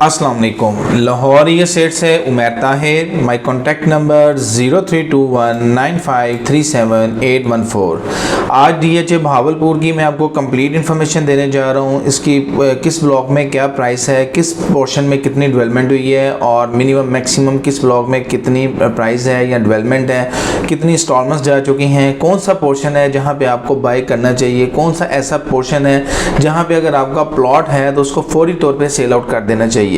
अस्सलाम वालेकुम। लाहौर एस्टेट से उमैर ताहिर। माई कॉन्टैक्ट नंबर 03219537 आज DHA भावलपुर की मैं आपको कंप्लीट इन्फॉर्मेशन देने जा रहा हूँ। इसकी किस ब्लॉक में क्या प्राइस है, किस पोर्शन में कितनी डेवलपमेंट हुई है और मिनिमम मैक्सिमम किस ब्लॉक में कितनी प्राइस है या डेवलपमेंट है, कितनी इंस्टॉलमेंट्स जा चुकी हैं, कौन सा पोर्शन है जहाँ पे आपको बाई करना चाहिए, कौन सा ऐसा पोर्शन है जहाँ पे अगर आपका प्लॉट है तो उसको फौरी तौर पे सेल आउट कर देना चाहिए।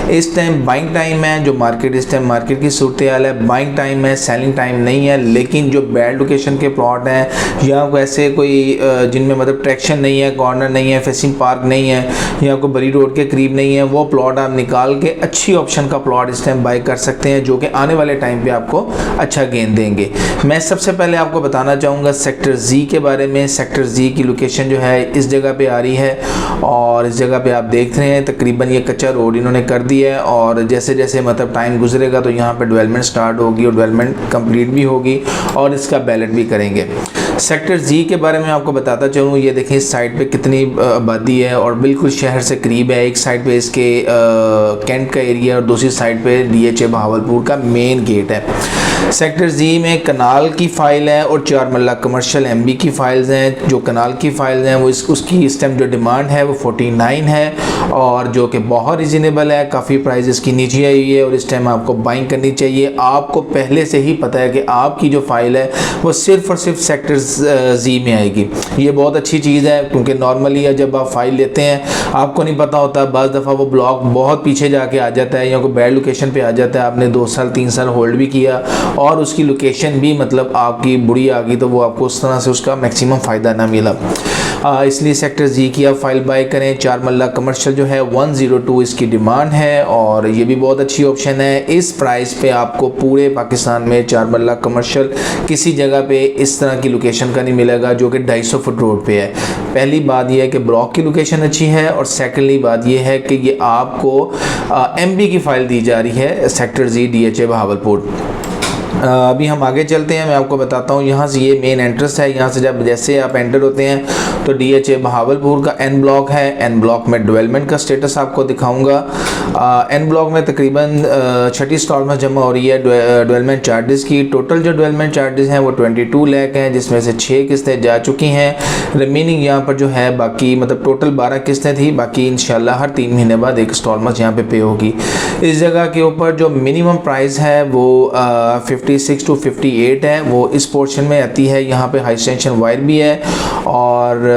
इस टाइम बाइंग टाइम है, जो मार्केट इस टाइम मार्केट की सूरत हाल है, बाइंग टाइम है, सेलिंग टाइम नहीं है। लेकिन जो बैड लोकेशन के प्लॉट हैं या वैसे कोई जिनमें मतलब ट्रैक्शन नहीं है, कॉर्नर नहीं है, फेसिंग पार्क नहीं है या कोई बड़ी रोड के करीब नहीं है, वो प्लॉट आप निकाल के अच्छी ऑप्शन का प्लॉट इस टाइम बाई कर सकते हैं, जो कि आने वाले टाइम पे आपको अच्छा गेन देंगे। मैं सबसे पहले आपको बताना चाहूँगा सेक्टर जी के बारे में। सेक्टर जी की लोकेशन जो है इस जगह पे आ रही है और इस जगह पे आप देख रहे हैं तकरीबन ये कच्चा रोड इन्होंने कर दिया है और जैसे जैसे मतलब टाइम गुजरेगा तो यहाँ पे डेवलपमेंट स्टार्ट होगी और डेवलपमेंट कंप्लीट भी होगी और इसका बैलेट भी करेंगे। सेक्टर जी के बारे में आपको बताता चलूँ, ये देखें इस साइड पे कितनी आबादी है और बिल्कुल शहर से करीब है। एक साइड पे इसके कैंट का एरिया और दूसरी साइड पे DHA भावलपुर का मेन गेट है। सेक्टर जी में कनाल की फ़ाइल है और 4 मरला कमर्शियल MB की फ़ाइल्स हैं। जो कनाल की फ़ाइल्स हैं वो उसकी इस टाइम जो डिमांड है वो 49 है और जो कि बहुत रिजनेबल है। काफ़ी प्राइस इसकी नीचे आई हुई है और इस टाइम आपको बाइंग करनी चाहिए। आपको पहले से ही पता है कि आपकी जो फ़ाइल है वो सिर्फ़ और सिर्फ सेक्टर जी में आएगी। ये बहुत अच्छी चीज़ है क्योंकि नॉर्मली जब आप फ़ाइल लेते हैं आपको नहीं पता होता, बाज़ दफ़ा वो ब्लॉक बहुत पीछे जाके आ जाता है या कोई बैड लोकेशन पे आ जाता है, आपने 2 साल 3 साल होल्ड भी किया और उसकी लोकेशन भी मतलब आपकी बुरी आ गई तो वो आपको उस तरह से उसका मैक्सिमम फ़ायदा ना मिला। इसलिए सेक्टर जी की आप फाइल बाय करें। 4 मरला कमर्शियल जो है 102 इसकी डिमांड है और ये भी बहुत अच्छी ऑप्शन है। इस प्राइस पे आपको पूरे पाकिस्तान में 4 मरला कमर्शियल किसी जगह पे इस तरह की लोकेशन का नहीं मिलेगा जो कि 250 फुट रोड पे है। पहली बात यह है कि ब्लॉक की लोकेशन अच्छी है और सेकेंडली बात यह है कि ये आपको MB की फ़ाइल दी जा रही है सेक्टर जी DHA भावलपुर। अभी हम आगे चलते हैं, मैं आपको बताता हूँ। यहाँ से ये मेन एंट्रेंस है। यहाँ से जब जैसे आप एंटर होते हैं तो DHA भावलपुर का N ब्लॉक है। N ब्लॉक में डेवलपमेंट का स्टेटस आपको दिखाऊंगा। N ब्लॉक में तकरीबन 6ठी इंस्टॉलमेंट जमा हो रही है डेवलपमेंट चार्जेस की। टोटल जो डेवलपमेंट चार्जेस हैं वो 22 लाख हैं, जिसमें से 6 किस्तें जा चुकी हैं। रिमेनिंग यहाँ पर जो है बाकी मतलब टोटल 12 किस्तें थी, बाकी इंशाल्लाह हर 3 महीने बाद एक इंस्टॉलमेंट यहाँ पे होगी। इस जगह के ऊपर जो मिनिमम प्राइस है वो 56 to 58 है, वो इस पोर्शन में आती है। यहाँ पे हाई टेंशन वायर भी है और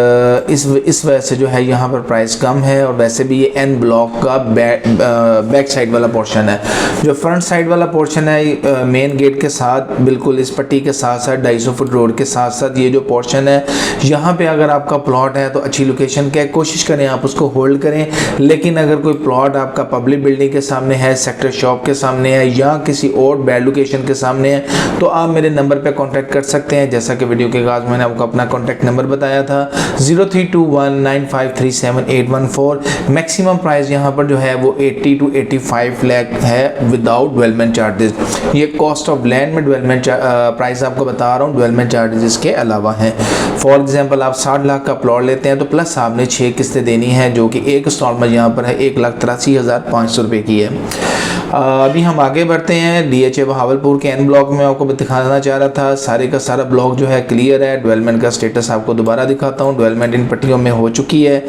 इस वजह से जो है यहाँ पर प्राइस कम है। और वैसे भी ये N ब्लॉक का बैक साइड वाला पोर्शन है। जो फ्रंट साइड वाला पोर्शन है मेन गेट के साथ बिल्कुल इस पट्टी के साथ साथ 250 फुट रोड के साथ साथ ये जो पोर्शन है, यहाँ पे अगर आपका प्लॉट है तो अच्छी लोकेशन की कोशिश करें, आप उसको होल्ड करें। लेकिन अगर कोई प्लॉट आपका पब्लिक बिल्डिंग के सामने है, सेक्टर शॉप के सामने है या किसी और बैड लोकेशन के सामने है तो आप मेरे नंबर पे कांटेक्ट कर सकते हैं। जैसा कि वीडियो के आगाज़ मैंने आपको अपना कांटेक्ट नंबर बताया था 03219537 मैक्सिमम प्राइस यहाँ पर जो है वो 80 to 85 लाख है विदाउट डेवलपमेंट चार्जेस। ये कॉस्ट ऑफ लैंड में डेवलपमेंट प्राइस आपको बता रहा हूँ, डेवलपमेंट चार्जेस के अलावा हैं। फॉर एग्जाम्पल आप 60 लाख का प्लॉट लेते हैं तो प्लस आपने 6 किस्तें देनी है, जो कि एक इंस्टॉलमेंट यहाँ पर है 1,83,500 रुपये की है। अभी हम आगे बढ़ते हैं। DHA भावलपुर के N ब्लॉक में आपको दिखाना चाह रहा था, सारे का सारा ब्लॉक जो है क्लियर है। डेवलपमेंट का स्टेटस आपको दोबारा दिखाता हूँ। डेवलपमेंट इन पट्टियों में हो चुकी है।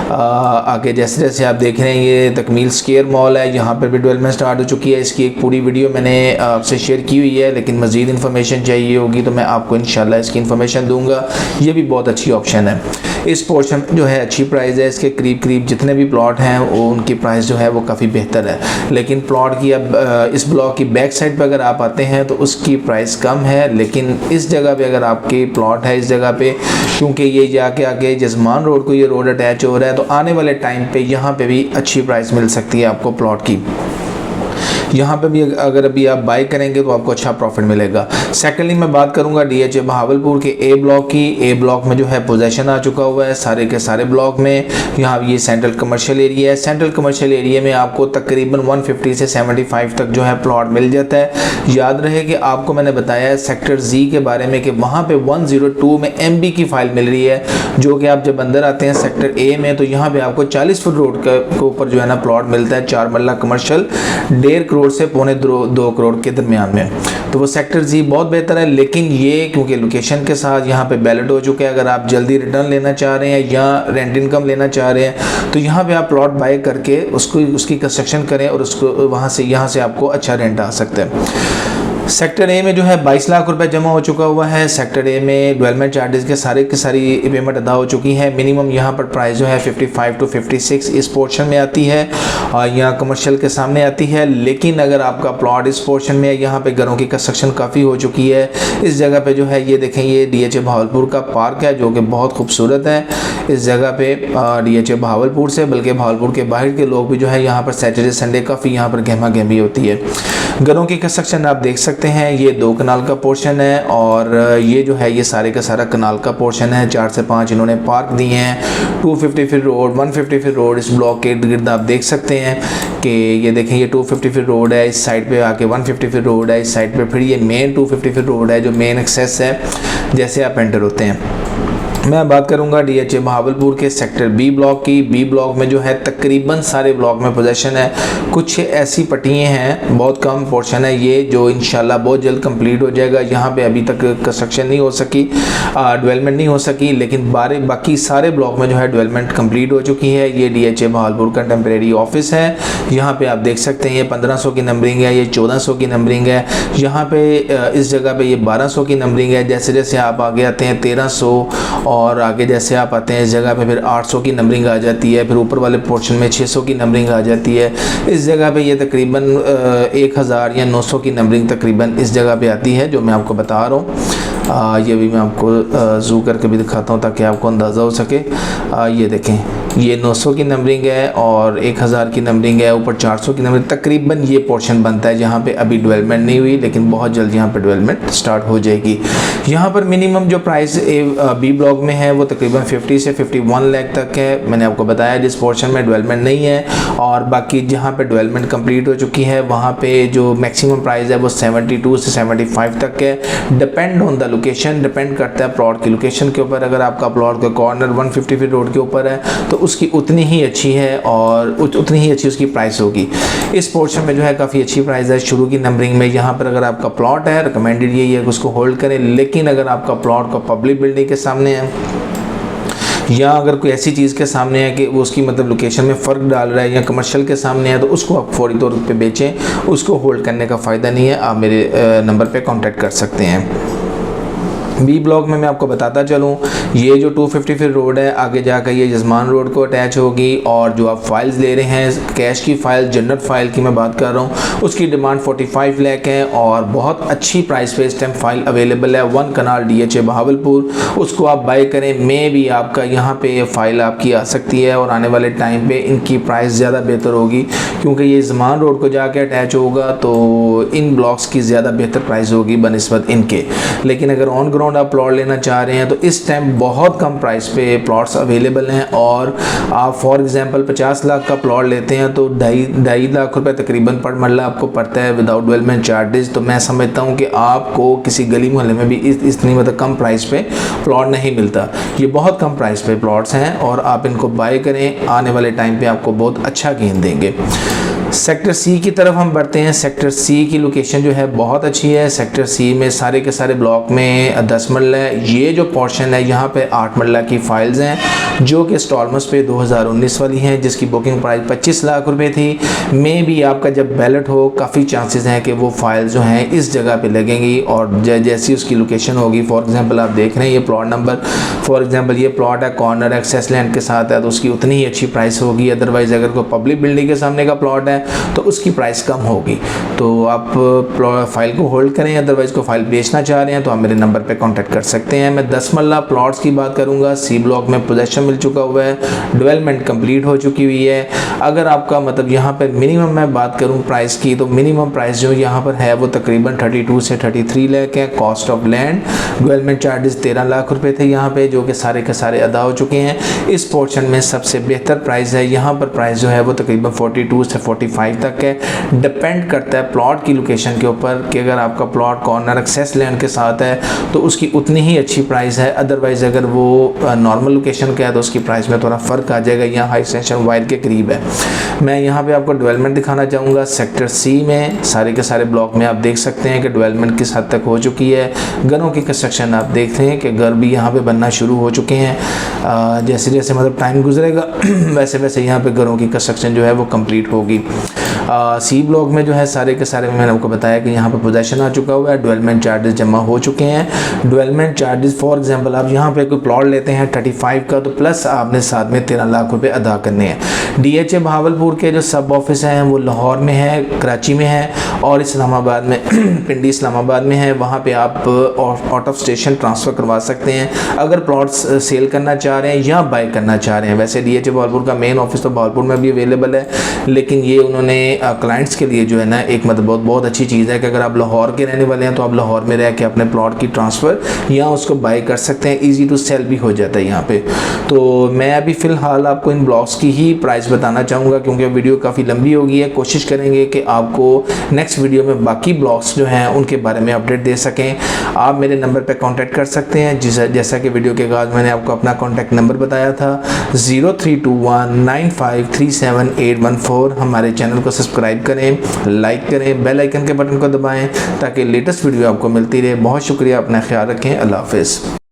आगे जैसे जैसे आप देख रहे हैं ये तकमील स्क्वायर मॉल है, यहाँ पर भी डेवलपमेंट स्टार्ट हो चुकी है। इसकी एक पूरी वीडियो मैंने आपसे शेयर की हुई है, लेकिन मज़ीद इन्फॉर्मेशन चाहिए होगी तो मैं आपको इंशाल्लाह इसकी इन्फॉर्मेशन दूंगा। ये भी बहुत अच्छी ऑप्शन है। इस पोर्शन जो है अच्छी प्राइस है, इसके करीब करीब जितने भी प्लॉट हैं वो उनकी प्राइस जो है वो काफ़ी बेहतर है। लेकिन प्लॉट की अब इस ब्लॉक की बैक साइड पर अगर आप आते हैं तो उसकी प्राइस कम है। लेकिन इस जगह पे अगर आपकी प्लॉट है इस जगह पे, क्योंकि ये जाके आगे जजमान रोड को ये रोड अटैच हो रहा है तो आने वाले टाइम पे यहाँ पे भी अच्छी प्राइस मिल सकती है आपको प्लॉट की। यहाँ पे भी अगर अभी आप बाई करेंगे तो आपको अच्छा प्रॉफिट मिलेगा। सेकेंडली मैं बात करूँगा DHA बहावलपुर के ए ब्लॉक की। ए ब्लॉक में जो है पोजेशन आ चुका हुआ है सारे के सारे ब्लॉक में। यहाँ ये सेंट्रल कमर्शियल एरिया है। सेंट्रल कमर्शियल एरिया में आपको तकरीबन 150 से 75 तक जो है प्लॉट मिल जाता है। याद रहे कि आपको मैंने बताया है सेक्टर जी के बारे में कि वहाँ पे 102 में MB की फाइल मिल रही है, जो कि आप जब अंदर आते हैं सेक्टर ए में तो यहाँ पे आपको 40 फुट रोड के ऊपर जो है ना प्लॉट मिलता है, 4 मरला कमर्शियल 1.5 करोड़ से 2.25 करोड़ के दरमियान में। तो वो सेक्टर जी बहुत बेहतर है, लेकिन ये क्योंकि लोकेशन के साथ यहाँ पे बैलेट हो चुके हैं, अगर आप जल्दी रिटर्न लेना चाह रहे हैं या रेंट इनकम लेना चाह रहे हैं तो यहाँ पे आप प्लॉट बाय करके उसकी कंस्ट्रक्शन करें और उसको यहाँ से आपको अच्छा रेंट आ सकता है। सेक्टर ए में जो है 22 लाख रुपए जमा हो चुका हुआ है। सेक्टर ए में डेवलपमेंट चार्जेस के सारी की सारी पेमेंट अदा हो चुकी है। मिनिमम यहाँ पर प्राइस जो है 55 to 56 इस पोर्शन में आती है और यहाँ कमर्शियल के सामने आती है। लेकिन अगर आपका प्लॉट इस पोर्शन में है, यहाँ पे घरों की कंस्ट्रक्शन काफ़ी हो चुकी है। इस जगह पे जो है ये देखें, ये DHA बहावलपुर का पार्क है जो कि बहुत खूबसूरत है। इस जगह पे DHA बहावलपुर से बल्कि बहावलपुर के बाहर के लोग भी जो है यहाँ पर सैटरडे संडे काफ़ी यहाँ पर गहमा गहमी होती है। घरों की कंस्ट्रक्शन आप देख सकते हैं, ये 2 कनाल का पोर्शन है और ये जो है ये सारे का सारा कनाल का पोर्शन है। 4 से 5 इन्होंने पार्क दिए हैं। 250 फीट रोड 150 फीट रोड इस ब्लॉक के इर्द गिर्द आप देख सकते हैं कि ये देखें, ये 250 फीट रोड है, इस साइड पे आके 150 फीट रोड है, इस साइड पे फिर ये मेन 250 फीट रोड है जो मेन एक्सेस है जैसे आप एंटर होते हैं। मैं बात करूंगा DHA बहावलपुर के सेक्टर बी ब्लॉक की। बी ब्लॉक में जो है तकरीबन सारे ब्लॉक में पोजेशन है। कुछ ऐसी पट्टियाँ हैं, बहुत कम पोर्शन है ये, जो इंशाल्लाह बहुत जल्द कंप्लीट हो जाएगा। यहाँ पे अभी तक कंस्ट्रक्शन नहीं हो सकी, डेवलपमेंट नहीं हो सकी, लेकिन बाकी सारे ब्लॉक में जो है डेवलपमेंट कंप्लीट हो चुकी है। ये DHA बहावलपुर का टेम्परेरी ऑफिस है। यहाँ पे आप देख सकते हैं ये 1500 की नंबरिंग है, ये 1400 की नंबरिंग है। यहाँ पे इस जगह पे ये 1200 की नंबरिंग है। जैसे जैसे आप आगे आते हैं 1300 और आगे जैसे आप आते हैं इस जगह पे फिर 800 की नंबरिंग आ जाती है। फिर ऊपर वाले पोर्शन में 600 की नंबरिंग आ जाती है। इस जगह पे ये तकरीबन 1000 या 900 की नंबरिंग तकरीबन इस जगह पे आती है जो मैं आपको बता रहा हूँ। ये भी मैं आपको जू करके भी दिखाता हूँ ताकि आपको अंदाज़ा हो सके। ये देखें, ये 900 की नंबरिंग है और 1000 की नंबरिंग है, ऊपर 400 की नंबरिंग। तकरीबन ये पोर्शन बनता है जहाँ पे अभी डेवलपमेंट नहीं हुई, लेकिन बहुत जल्द यहाँ पे डेवलपमेंट स्टार्ट हो जाएगी। यहाँ पर मिनिमम जो प्राइस बी ब्लॉक में है वो तकरीबन 50 से 51 लाख तक है। मैंने आपको बताया जिस पोर्शन में डेवलपमेंट नहीं है, और बाकी जहाँ पे डेवलपमेंट कंप्लीट हो चुकी है वहाँ पे जो मैक्सिमम प्राइस है वो 72 से 75 तक है। Depend on the location, depend करता है प्लॉट की लोकेशन के ऊपर। अगर आपका प्लॉट का कॉर्नर 150 फीट रोड के ऊपर है तो उसकी उतनी ही अच्छी है और उतनी ही अच्छी उसकी प्राइस होगी। इस पोर्शन में जो है काफ़ी अच्छी प्राइस है शुरू की नंबरिंग में। यहाँ पर अगर आपका प्लॉट है, रिकमेंडेड यही है कि उसको होल्ड करें। लेकिन अगर आपका प्लॉट का पब्लिक बिल्डिंग के सामने है या अगर कोई ऐसी चीज़ के सामने है कि वो उसकी मतलब लोकेशन में फ़र्क डाल रहा है या कमर्शियल के सामने है, तो उसको आप फौरी तौर पे बेचें। उसको होल्ड करने का फ़ायदा नहीं है। आप मेरे नंबर पे कांटेक्ट कर सकते हैं। बी ब्लॉक में मैं आपको बताता चलूँ, ये जो 250 फीट रोड है आगे जाकर ये जजमान रोड को अटैच होगी। और जो आप फाइल्स ले रहे हैं, कैश की फ़ाइल, जनरल फाइल की मैं बात कर रहा हूँ, उसकी डिमांड 45 लाख है और बहुत अच्छी प्राइस पे इस टाइम फाइल अवेलेबल है। 1 कनाल DHA बहावलपुर, उसको आप बाय करें। में भी आपका यहाँ पे फाइल आपकी आ सकती है और आने वाले टाइम पे इनकी प्राइस ज़्यादा बेहतर होगी क्योंकि ये जजमान रोड को जाके अटैच होगा, तो इन ब्लॉक्स की ज़्यादा बेहतर प्राइस होगी बनिस्बत इनके। लेकिन अगर ऑन ग्राउंड आप प्लॉट लेना चाह रहे हैं तो इस टाइम बहुत कम प्राइस पे प्लॉट्स अवेलेबल हैं। और आप फॉर एग्जांपल 50 लाख का प्लॉट लेते हैं तो 2.5 लाख रुपए तकरीबन पर मरला आपको पड़ता है विदाउट डेवलपमेंट चार्जेस। तो मैं समझता हूँ कि आपको किसी गली मोहल्ले में भी इतनी मतलब कम प्राइस पे प्लॉट नहीं मिलता। ये बहुत कम प्राइस पे प्लॉट्स हैं और आप इनको बाय करें, आने वाले टाइम पे आपको बहुत अच्छा गेन देंगे। सेक्टर सी की तरफ हम बढ़ते हैं। सेक्टर सी की लोकेशन जो है बहुत अच्छी है। सेक्टर सी में सारे के सारे ब्लॉक में 10 मरला है। ये जो पोर्शन है यहाँ पे 8 मरला की फाइल्स हैं जो कि स्टॉलमस पे 2019 वाली हैं, जिसकी बुकिंग प्राइस 25 लाख रुपए थी। में भी आपका जब बैलेट हो काफ़ी चांसेस हैं कि वो फाइल्स जो हैं इस जगह पे लगेंगी और जैसी उसकी लोकेशन होगी। फॉर एग्जांपल आप देख रहे हैं ये प्लॉट नंबर, फॉर एग्जांपल ये प्लॉट है कॉर्नर एक्सेस लैंड के साथ है तो उसकी उतनी ही अच्छी प्राइस होगी। अदरवाइज़ अगर कोई पब्लिक बिल्डिंग के सामने का प्लॉट है तो उसकी प्राइस कम होगी। तो आप फाइल को होल्ड करें, अदरवाइज़ को फाइल बेचना चाह रहे हैं तो आप मेरे नंबर पे कांटेक्ट कर सकते हैं। मैं 10 मरला प्लॉट्स की बात करूंगा। सी ब्लॉक में पोजेशन मिल चुका हुआ है, डेवलपमेंट कंप्लीट हो चुकी हुई है। अगर आपका मतलब यहाँ पर मिनिमम मैं बात करूँ प्राइस की, तो मिनिमम प्राइस जो यहाँ पर है वो तकरीबन 32 से 33 लाख है। Cost of land, development charges 13 lakh रुपए थे यहाँ पे, जो कि सारे के सारे अदा हो चुके हैं। इस पोर्शन में सबसे बेहतर प्राइस है यहाँ पर, प्राइस जो है वो तकरीबन 42 से 45 तक है। डिपेंड करता है प्लॉट की लोकेशन के ऊपर कि अगर आपका प्लॉट कॉर्नर एक्सेस लैंड के साथ है तो उसकी उतनी ही अच्छी प्राइस है, अदरवाइज़ अगर वो नॉर्मल लोकेशन का है तो उसकी प्राइस में थोड़ा फ़र्क आ जाएगा। यहाँ हाई सेंशन वायर के करीब है। मैं यहाँ पे आपको डेवलपमेंट दिखाना चाहूँगा। सेक्टर सी में सारे के सारे ब्लॉक में आप देख सकते हैं कि डेवलपमेंट किस हद तक हो चुकी है। घरों की कंस्ट्रक्शन आप देखते हैं कि घर भी यहाँ पे बनना शुरू हो चुके हैं। जैसे जैसे मतलब टाइम गुजरेगा वैसे वैसे यहाँ पे घरों की कंस्ट्रक्शन जो है वो कंप्लीट होगी। सी ब्लॉक में जो है सारे के सारे मैंने आपको बताया कि यहाँ पर पोजेशन आ चुका हुआ है, डेवलपमेंट चार्जेस जमा हो चुके हैं। डेवलपमेंट चार्जेस फॉर एग्जांपल आप यहाँ पे कोई प्लॉट लेते हैं 35 का, तो प्लस आपने साथ में 13 लाख रुपए अदा करने हैं। DHA भावलपुर के जो सब ऑफिस हैं वो लाहौर में है, कराची में है और इस्लामाबाद में पिंडी इस्लामाबाद में है। वहाँ पे आप आउट ऑफ स्टेशन ट्रांसफ़र करवा सकते हैं अगर प्लॉट्स सेल करना चाह रहे हैं या बाय करना चाह रहे हैं। वैसे DHA भावलपुर का मेन ऑफिस तो भावलपुर में भी अवेलेबल है, लेकिन ये उन्होंने क्लाइंट्स के लिए जो है ना एक मतलब बहुत अच्छी चीज़ है कि अगर आप लाहौर के रहने वाले हैं तो आप लाहौर में रह के अपने प्लॉट की ट्रांसफ़र या उसको बाय कर सकते हैं। ईजी टू सेल भी हो जाता है यहाँ पे। तो मैं अभी फ़िलहाल आपको इन ब्लॉक्स की ही प्राइस बताना चाहूँगा क्योंकि वीडियो काफ़ी लंबी हो गई है। कोशिश करेंगे कि आपको नेक्स्ट वीडियो में बाकी ब्लॉक्स जो हैं उनके बारे में अपडेट दे सकें। आप मेरे नंबर पर कॉन्टैक्ट कर सकते हैं, जैसा कि वीडियो के बाद मैंने आपको अपना कॉन्टैक्ट नंबर बताया था 03219537 हमारे चैनल को सब्सक्राइब करें, लाइक करें, बेल आइकन के बटन को दबाएं ताकि लेटेस्ट वीडियो आपको मिलती रहे। बहुत शुक्रिया, अपना ख्याल रखें। अल्लाह हाफ़िज़।